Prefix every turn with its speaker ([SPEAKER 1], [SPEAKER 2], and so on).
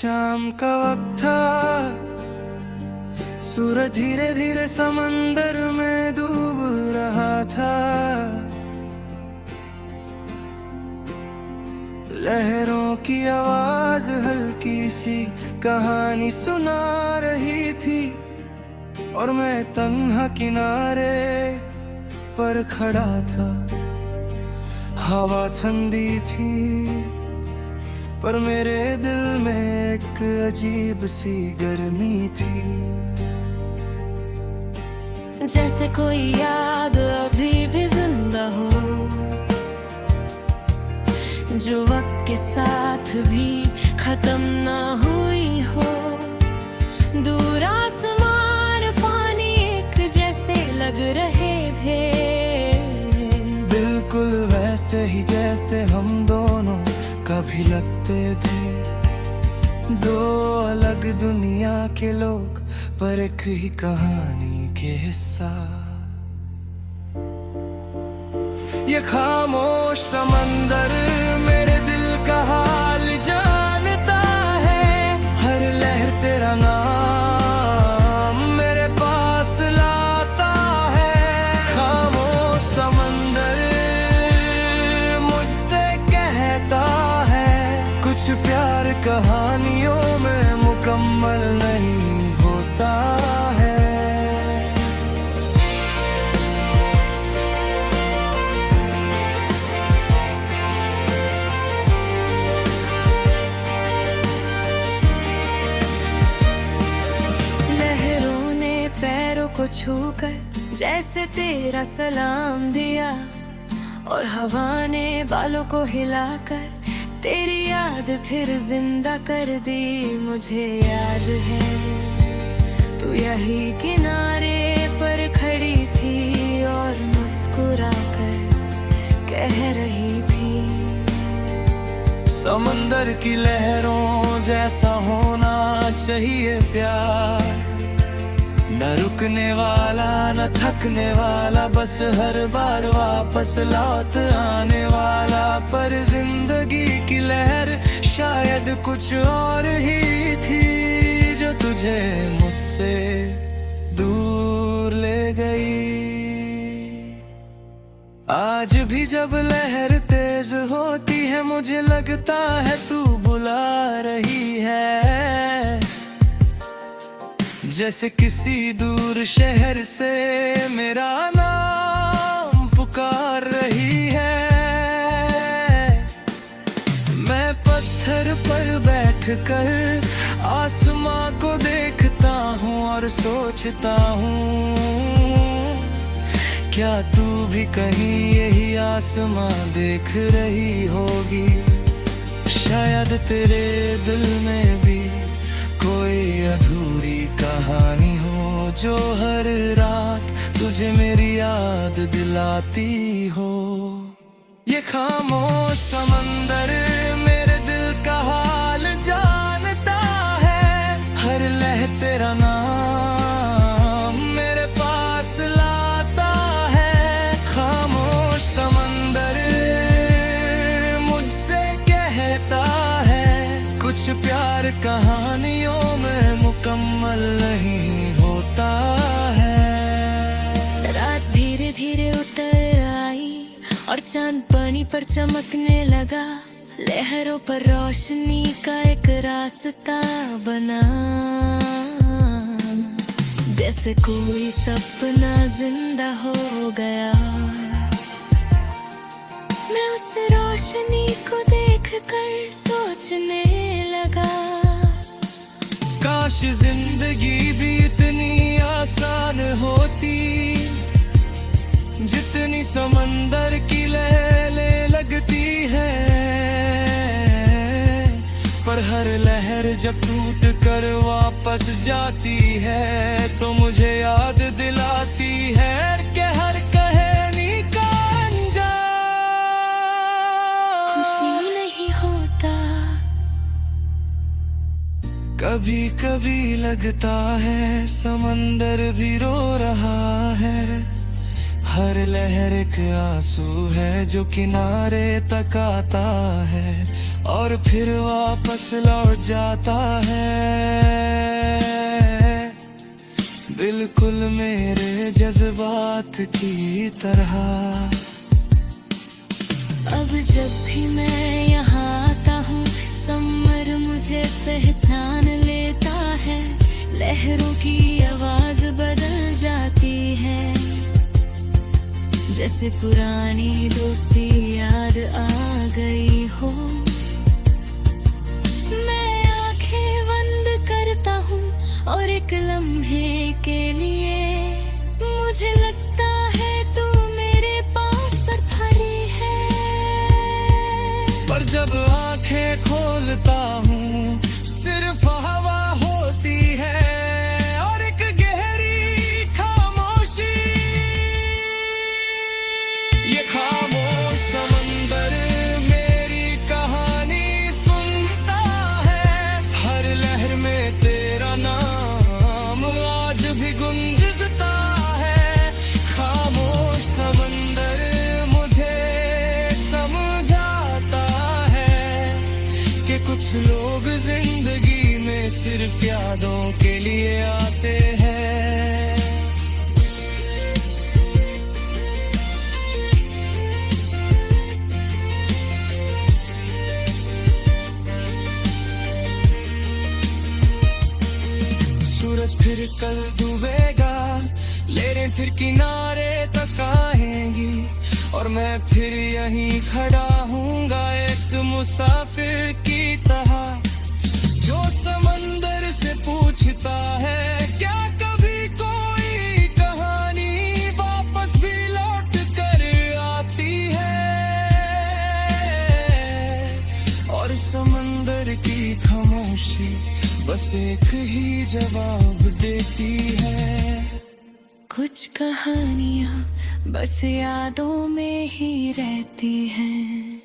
[SPEAKER 1] शाम का वक्त था, सूरज धीरे धीरे समंदर में डूब रहा था। लहरों की आवाज हल्की सी कहानी सुना रही थी, और मैं तन्हा किनारे पर खड़ा था। हवा ठंडी थी, पर मेरे दिल में एक अजीब सी गर्मी थी।
[SPEAKER 2] जैसे कोई याद अभी भी जिंदा हो, जो वक्त के साथ भी खत्म ना हुई हो। दूर आसमान पानी एक जैसे लग रहे थे,
[SPEAKER 1] बिल्कुल वैसे ही जैसे हम दोनों कभी लगते थे। दो अलग दुनिया के लोग, पर एक ही कहानी के हिस्सा। ये खामोश समंदर मेरे दिल का हाल जानता है। हर लहर तेरा नाम मेरे पास लाता है। खामोश समंदर मुझसे कहता है, कुछ प्यार कहानियों में मुकम्मल नहीं होता है।
[SPEAKER 2] लहरों ने पैरों को छूकर जैसे तेरा सलाम दिया, और हवा ने बालों को हिलाकर तेरी याद फिर जिंदा कर दी। मुझे याद है तू यही किनारे पर खड़ी थी, और मुस्कुराकर कह रही थी,
[SPEAKER 1] समंदर की लहरों जैसा होना चाहिए प्यार। न रुकने वाला न थकने वाला, बस हर बार वापस लौट आने वाला। पर जिंदगी की लहर शायद कुछ और ही थी, जो तुझे मुझसे दूर ले गई। आज भी जब लहर तेज होती है, मुझे लगता है तू बुला रही है। जैसे किसी दूर शहर से मेरा नाम पुकार रही है। मैं पत्थर पर बैठकर आसमां को देखता हूँ और सोचता हूँ, क्या तू भी कहीं यही आसमां देख रही होगी। शायद तेरे दिल में भी कोई अधूरी कहानी हो, जो हर रात तुझे मेरी याद दिलाती हो। ये खामोश समंदर मेरे दिल का हाल जानता है। हर लहर तेरा नाम मेरे पास लाता है। खामोश समंदर मुझसे कहता है, कुछ प्यार कहानियों में मुकम्मल नहीं होता है।
[SPEAKER 2] रात धीरे धीरे उतर आई और चांद पानी पर चमकने लगा। लहरों पर रोशनी का एक रास्ता बना, जैसे कोई सपना जिंदा हो गया। मैं उस रोशनी को देखकर सोचने लगा,
[SPEAKER 1] काश जिंदगी भी इतनी आसान होती, जितनी समंदर की लहरें लगती है। पर हर लहर जब टूट कर वापस जाती है, तो मुझे याद दिलाती है कि हर कहानी का अंजाम
[SPEAKER 2] खुशी नहीं होता।
[SPEAKER 1] कभी कभी लगता है समंदर भी रो रहा है। हर लहर एक आंसू है जो किनारे तक आता है और फिर वापस लौट जाता है। बिल्कुल मेरे जज्बात की तरह।
[SPEAKER 2] अब जब भी मैं यहाँ आता हूँ समर मुझे पहचान लेता है। लहरों की आवाज बदल जाती है, जैसे पुरानी दोस्ती याद आ गई हो। मैं आंखें बंद करता हूँ और एक लम्हे के लिए मुझे लगता है तू मेरे पास खड़ी है।
[SPEAKER 1] पर जब आंखें खोलता हूँ सिर्फ हवा होती है और एक गहरी खामोशी। ये खामोश समंदर मेरी कहानी सुनता है। हर लहर में तेरा नाम आज भी गुंजता है। खामोश समंदर मुझे समझाता है कि कुछ लोग जिंदगी में सिर्फ यादों के लिए आते हैं। सूरज फिर कल डूबेगा, लहरें फिर किनारे तक आएंगी और मैं फिर यहीं खड़ा हूँगा एक मुसाफिर की तरह जो समंदर से पूछता है क्या कभी कोई कहानी वापस भी लौट कर आती है। और समंदर की खामोशी बस एक ही जवाब देती है।
[SPEAKER 2] कुछ कहानियाँ बस यादों में ही रहती हैं।